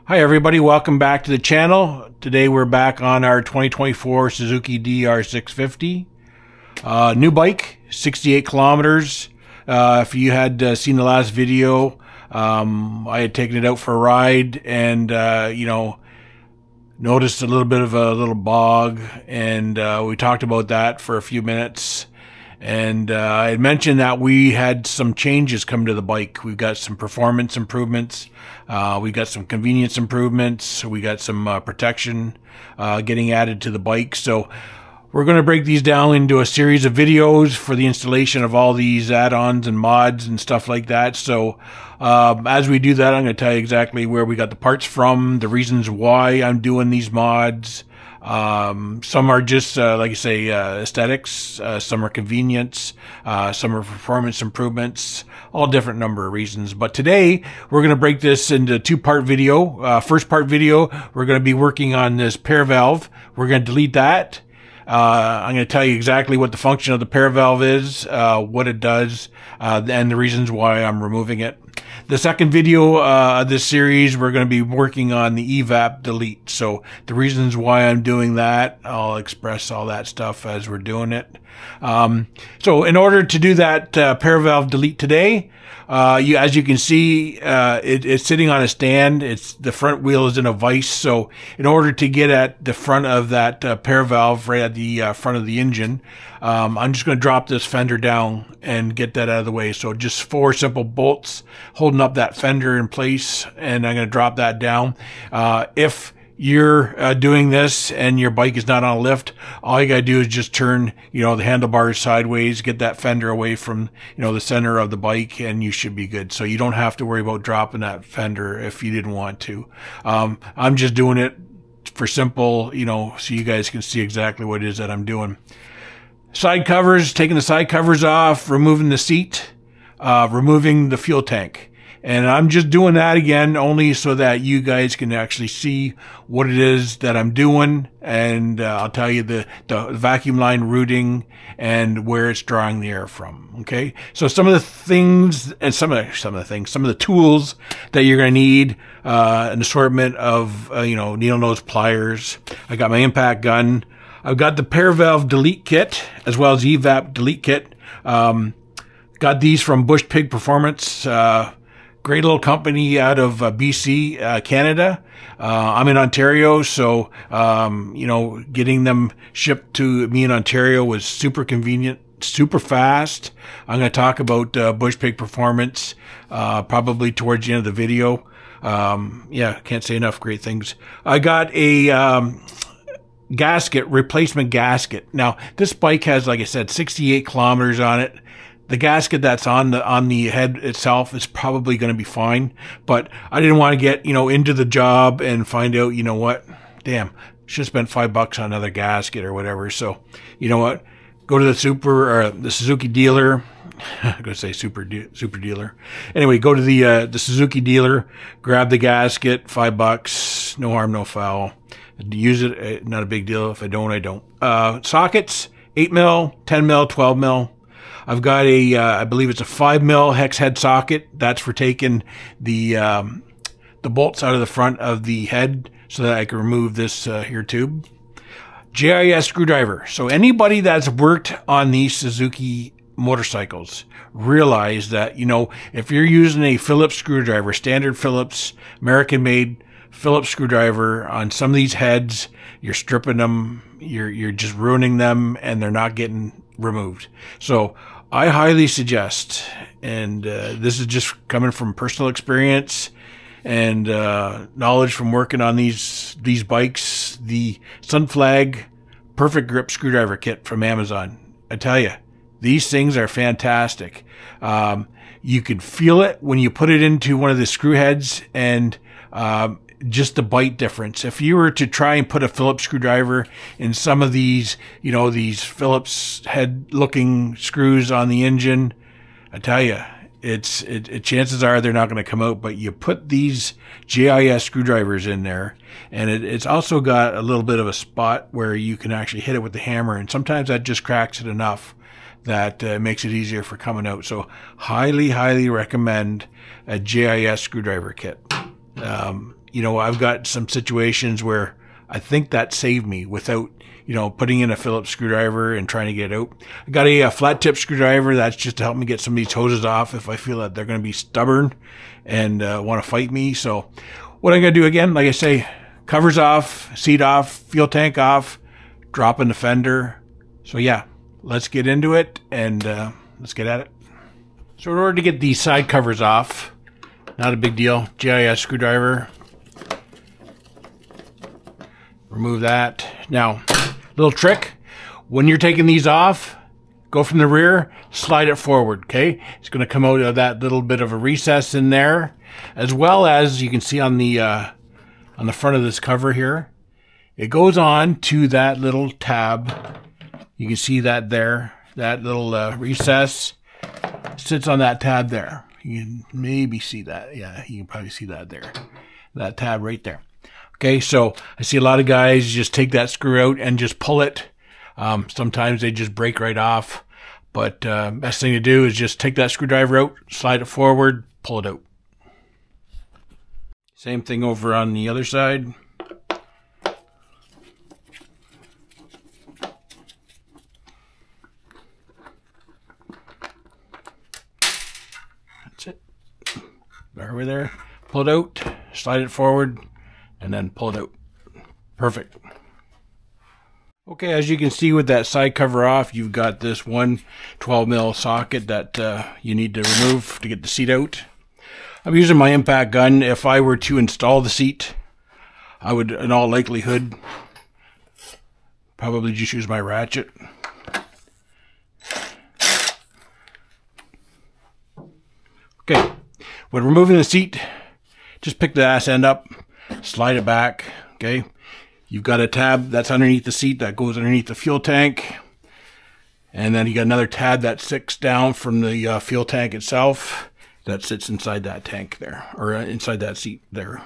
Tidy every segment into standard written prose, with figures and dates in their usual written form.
Hi everybody, welcome back to the channel. Today we're back on our 2024 Suzuki DR650. New bike, 68 kilometers. If you had seen the last video, I had taken it out for a ride and, noticed a little bit of a little bog, and we talked about that for a few minutes. And I had mentioned that we had some changes come to the bike. We've got some performance improvements. We got some convenience improvements. We got some protection getting added to the bike. So we're going to break these down into a series of videos for the installation of all these add-ons and mods and stuff like that. So as we do that, I'm going to tell you exactly where we got the parts from, the reasons why I'm doing these mods. Some are just, like I say, aesthetics, some are convenience, some are performance improvements, all different number of reasons. But today, we're going to break this into a two-part video. First part video, we're going to be working on this pair valve. We're going to delete that. I'm going to tell you exactly what the function of the pair valve is, what it does, and the reasons why I'm removing it. The second video of this series, we're going to be working on the evap delete. So the reasons why I'm doing that, I'll express all that stuff as we're doing it. So in order to do that pair valve delete today, as you can see, it's sitting on a stand. The front wheel is in a vise. So in order to get at the front of that pair valve, right at the front of the engine, I'm just going to drop this fender down and get that out of the way. So just 4 simple bolts holding up that fender in place, and I'm going to drop that down. If you're doing this and your bike is not on a lift, all you got to do is just turn, the handlebars sideways, get that fender away from, the center of the bike, and you should be good. So you don't have to worry about dropping that fender if you didn't want to. I'm just doing it for simple, so you guys can see exactly what it is that I'm doing. Side covers, taking the side covers off, removing the seat, removing the fuel tank. And I'm just doing that again only so that you guys can actually see what it is that I'm doing. And I'll tell you the vacuum line routing and where it's drawing the air from. Okay. So some of the things and some of the tools that you're going to need, an assortment of, needle nose pliers. I got my impact gun. I've got the pair valve delete kit as well as evap delete kit. Got these from Bush Pig Performance. Great little company out of BC, Canada. I'm in Ontario, so, getting them shipped to me in Ontario was super convenient, super fast. I'm going to talk about Bush Pig Performance probably towards the end of the video. Can't say enough great things. I got a replacement gasket. Now, this bike has, like I said, 68 kilometers on it. The gasket that's on the head itself is probably going to be fine, but I didn't want to get, into the job and find out, what, damn, should have spent $5 on another gasket or whatever. So, you know what, go to the Suzuki dealer. I'm going to say super dealer. Anyway, go to the Suzuki dealer, grab the gasket, $5, no harm, no foul. Use it, not a big deal. If I don't, I don't. Sockets, 8 mil, 10 mil, 12 mil. I've got I believe it's a 5 mil hex head socket. That's for taking the bolts out of the front of the head so that I can remove this here tube. JIS screwdriver. So anybody that's worked on these Suzuki motorcycles realize that, if you're using a Phillips screwdriver, standard Phillips, American-made Phillips screwdriver on some of these heads, you're stripping them, you're just ruining them, and they're not getting removed. So I highly suggest, and this is just coming from personal experience and knowledge from working on these bikes, the Sunflag Perfect Grip Screwdriver Kit from Amazon. I tell you, these things are fantastic. You could feel it when you put it into one of the screw heads, and just the bite difference. If you were to try and put a Phillips screwdriver in some of these, these Phillips head looking screws on the engine, I tell you, chances are they're not going to come out, but you put these JIS screwdrivers in there, and it's also got a little bit of a spot where you can actually hit it with the hammer, and sometimes that just cracks it enough that makes it easier for coming out. So highly, highly recommend a JIS screwdriver kit. you know, I've got some situations where I think that saved me without, you know, putting in a Phillips screwdriver and trying to get it out. I got a flat tip screwdriver. That's just to help me get some of these hoses off if I feel that they're going to be stubborn and want to fight me. So what I'm going to do again, like I say, covers off, seat off, fuel tank off, drop in the fender. So yeah, let's get into it and let's get at it. So in order to get these side covers off, not a big deal, GIS screwdriver. Remove that. Now, little trick, when you're taking these off, go from the rear, slide it forward, okay? It's going to come out of that little bit of a recess in there, as well as you can see on the front of this cover here. It goes on to that little tab. You can see that there, that little recess sits on that tab there. You can maybe see that. Yeah, you can probably see that there. That tab right there. Okay, so I see a lot of guys just take that screw out and just pull it. Sometimes they just break right off. But best thing to do is just take that screwdriver out, slide it forward, pull it out. Same thing over on the other side. That's it. Over there, pull it out, slide it forward, and then pull it out. Perfect. Okay, as you can see with that side cover off, you've got this one 12mm socket that you need to remove to get the seat out. I'm using my impact gun. If I were to install the seat, I would, in all likelihood, probably just use my ratchet. Okay, when removing the seat, just pick the ass end up, slide it back, okay? You've got a tab that's underneath the seat that goes underneath the fuel tank. And then you got another tab that sticks down from the fuel tank itself that sits inside that tank there, or inside that seat there.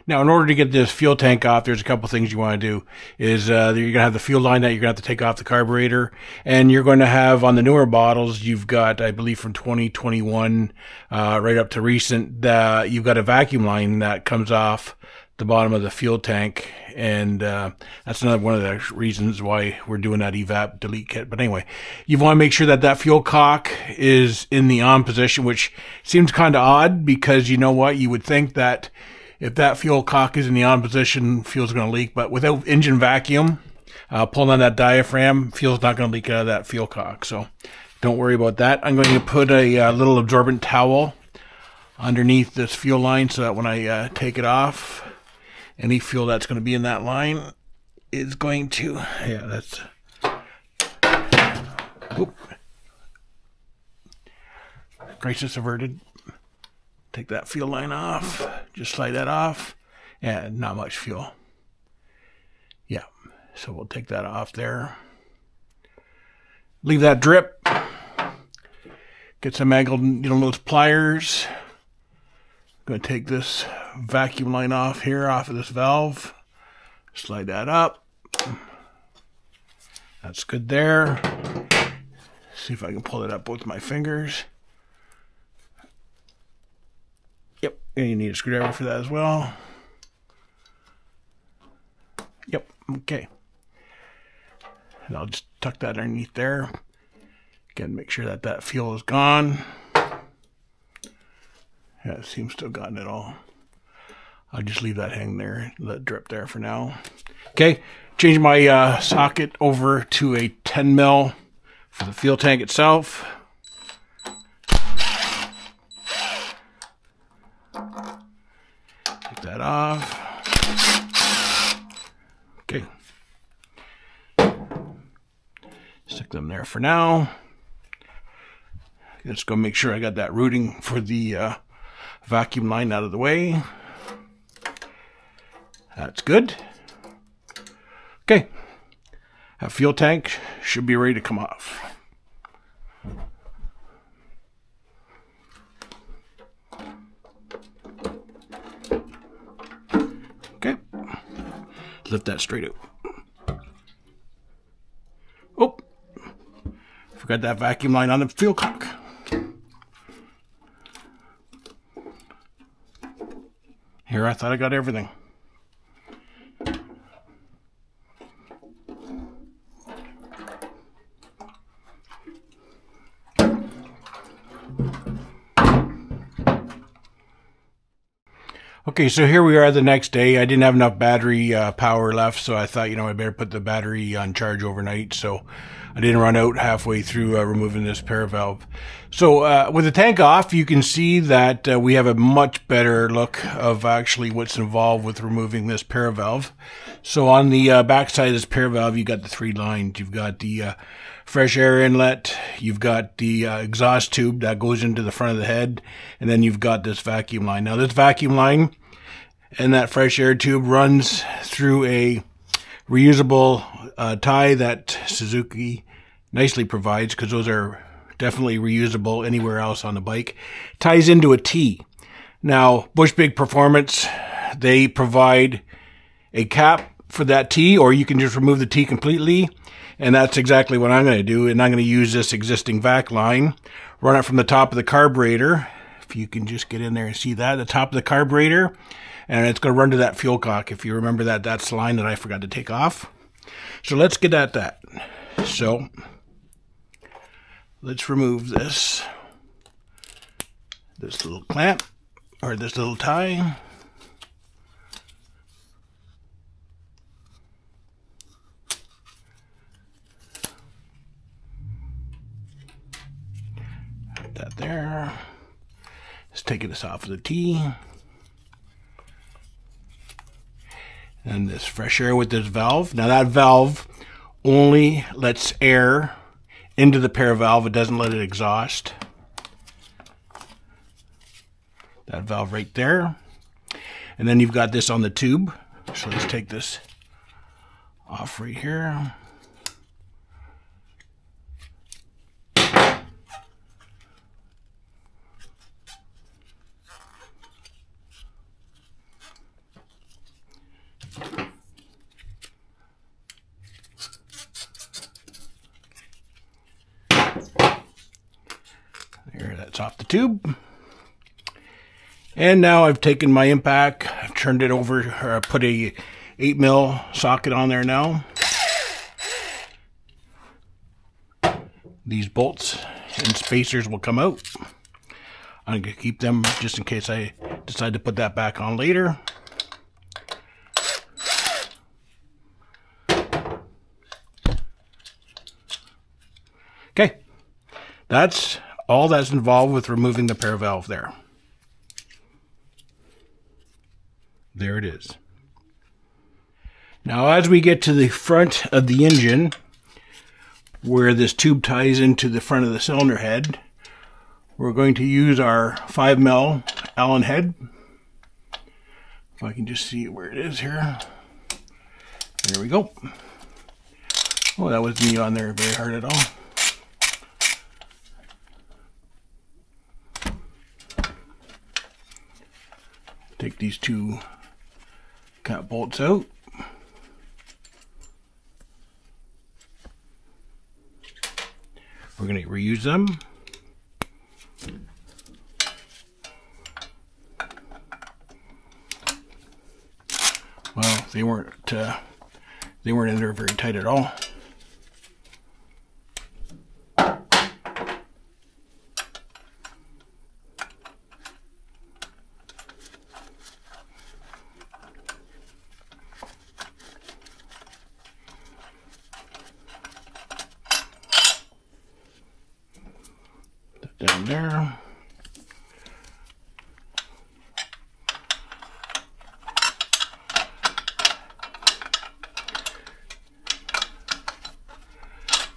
Now, in order to get this fuel tank off, there's a couple things you want to do. Is you're going to have the fuel line that you're going to have to take off the carburetor. And you're going to have, on the newer bottles, you've got, I believe from 2021, right up to recent, you've got a vacuum line that comes off the bottom of the fuel tank, and that's another one of the reasons why we're doing that evap delete kit. But anyway, you want to make sure that that fuel cock is in the on position, which seems kind of odd because you know what, you would think that if that fuel cock is in the on position, fuel's going to leak, but without engine vacuum pulling on that diaphragm, fuel's not going to leak out of that fuel cock, so don't worry about that. I'm going to put a little absorbent towel underneath this fuel line so that when I take it off, any fuel that's going to be in that line is going to, yeah, that's, oop, crisis averted. Take that fuel line off, just slide that off, and not much fuel. Yeah, so we'll take that off there. Leave that drip. Get some angled needle nose pliers. Going to take this vacuum line off here, off of this valve. Slide that up. That's good there. See if I can pull it up with my fingers. Yep, and you need a screwdriver for that as well. Yep, okay. And I'll just tuck that underneath there. Again, make sure that that fuel is gone. Yeah, it seems to have gotten it all. I'll just leave that hang there, let it drip there for now. Okay, change my socket over to a 10mm for the fuel tank itself. Take that off. Okay. Stick them there for now. Just go make sure I got that routing for the vacuum line out of the way. That's good. Okay. That fuel tank should be ready to come off. Okay. Lift that straight out. Oh, forgot that vacuum line on the fuel cock. Here, I thought I got everything. Okay, so here we are the next day. I didn't have enough battery power left, so I thought, I better put the battery on charge overnight, so I didn't run out halfway through removing this paravalve. So with the tank off, you can see that we have a much better look of actually what's involved with removing this paravalve. So on the back side of this paravalve, you've got the 3 lines. You've got the fresh air inlet, you've got the exhaust tube that goes into the front of the head, and then you've got this vacuum line. Now this vacuum line and that fresh air tube runs through a reusable tie that Suzuki nicely provides, because those are definitely reusable anywhere else on the bike. Ties into a T. Now Bush Big Performance, they provide a cap for that T, or you can just remove the T completely. And that's exactly what I'm going to do. And I'm going to use this existing vac line, run it from the top of the carburetor. If you can just get in there and see that, the top of the carburetor. And it's going to run to that fuel cock. If you remember that, that's the line that I forgot to take off. So let's get at that. So let's remove this little clamp, or this little tie. That there. Let's take this off of the T. And this fresh air with this valve. Now that valve only lets air into the paravalve. It doesn't let it exhaust. That valve right there. And then you've got this on the tube. So let's take this off right here. There, that's off the tube. And now I've taken my impact, I've turned it over, or I put a 8mm socket on there now. These bolts and spacers will come out. I'm going to keep them just in case I decide to put that back on later. Okay, that's all that's involved with removing the paravalve there. There it is. Now as we get to the front of the engine, where this tube ties into the front of the cylinder head, we're going to use our 5mm Allen head. If I can just see where it is here. There we go. Oh, that wasn't me on there very hard at all. Take these 2 cap bolts out. We're going to reuse them. Well, they weren't in there very tight at all. Down there.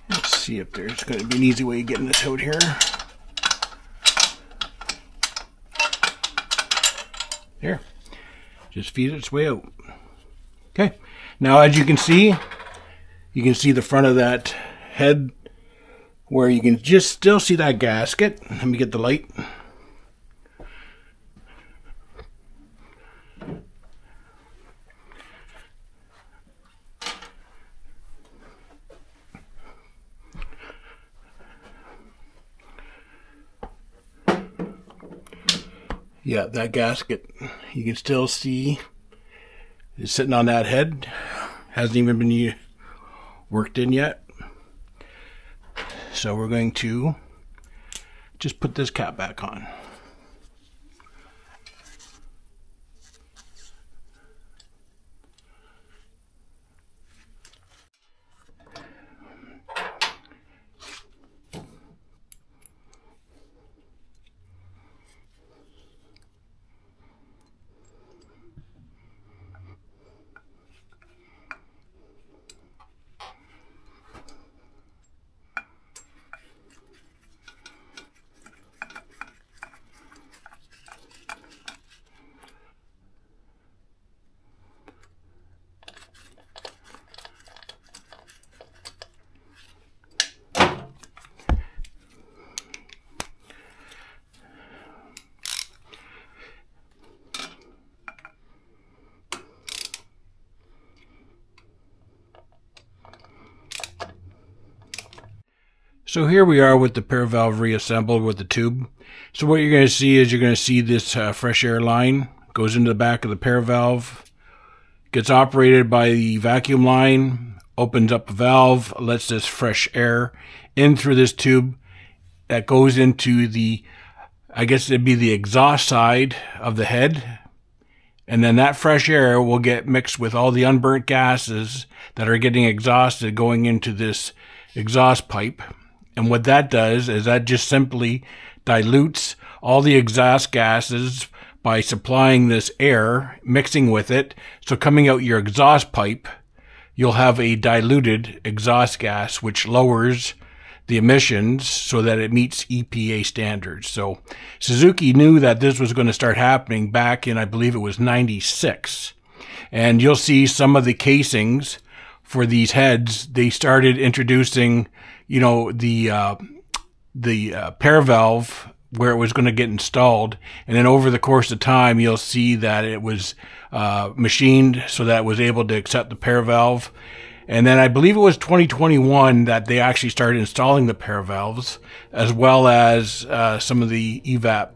Let's see if there's going to be an easy way of getting this out here. There. Just feed its way out. Okay. Now as you can see the front of that head, where you can just still see that gasket. Let me get the light. Yeah, that gasket, You can still see it's sitting on that head. Hasn't even been worked in yet. So we're going to just put this cap back on. So here we are with the pair valve reassembled with the tube. So what you're going to see is you're going to see this fresh air line goes into the back of the pair valve, gets operated by the vacuum line, opens up a valve, lets this fresh air in through this tube that goes into the, I guess it'd be the exhaust side of the head. And then that fresh air will get mixed with all the unburnt gases that are getting exhausted going into this exhaust pipe. And what that does is that just simply dilutes all the exhaust gases by supplying this air, mixing with it. So coming out your exhaust pipe, you'll have a diluted exhaust gas, which lowers the emissions so that it meets EPA standards. So Suzuki knew that this was going to start happening back in, I believe it was 96. And you'll see some of the casings for these heads, they started introducing, you know, the pair valve where it was going to get installed. And then over the course of time, you'll see that it was machined so that it was able to accept the pair valve. And then I believe it was 2021 that they actually started installing the pair valves, as well as some of the evap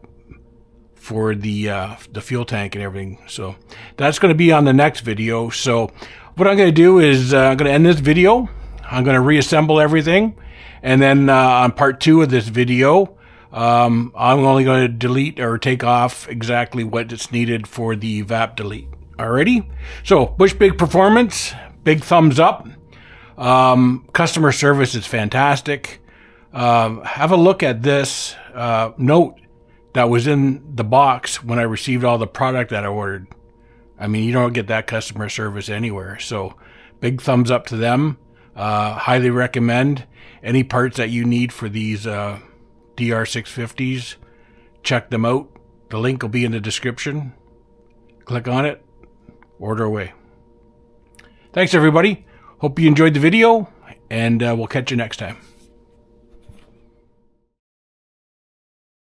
for the fuel tank and everything. So that's going to be on the next video. So what I'm going to do is I'm going to end this video. I'm going to reassemble everything. And then on part 2 of this video, I'm only going to delete or take off exactly what is needed for the evap delete. Alrighty? So Bush Big Performance, big thumbs up. Customer service is fantastic. Have a look at this note that was in the box when I received all the product that I ordered. I mean, you don't get that customer service anywhere. So big thumbs up to them. Highly recommend. Any parts that you need for these DR650s, check them out. The link will be in the description. Click on it. Order away. Thanks, everybody. Hope you enjoyed the video, and we'll catch you next time.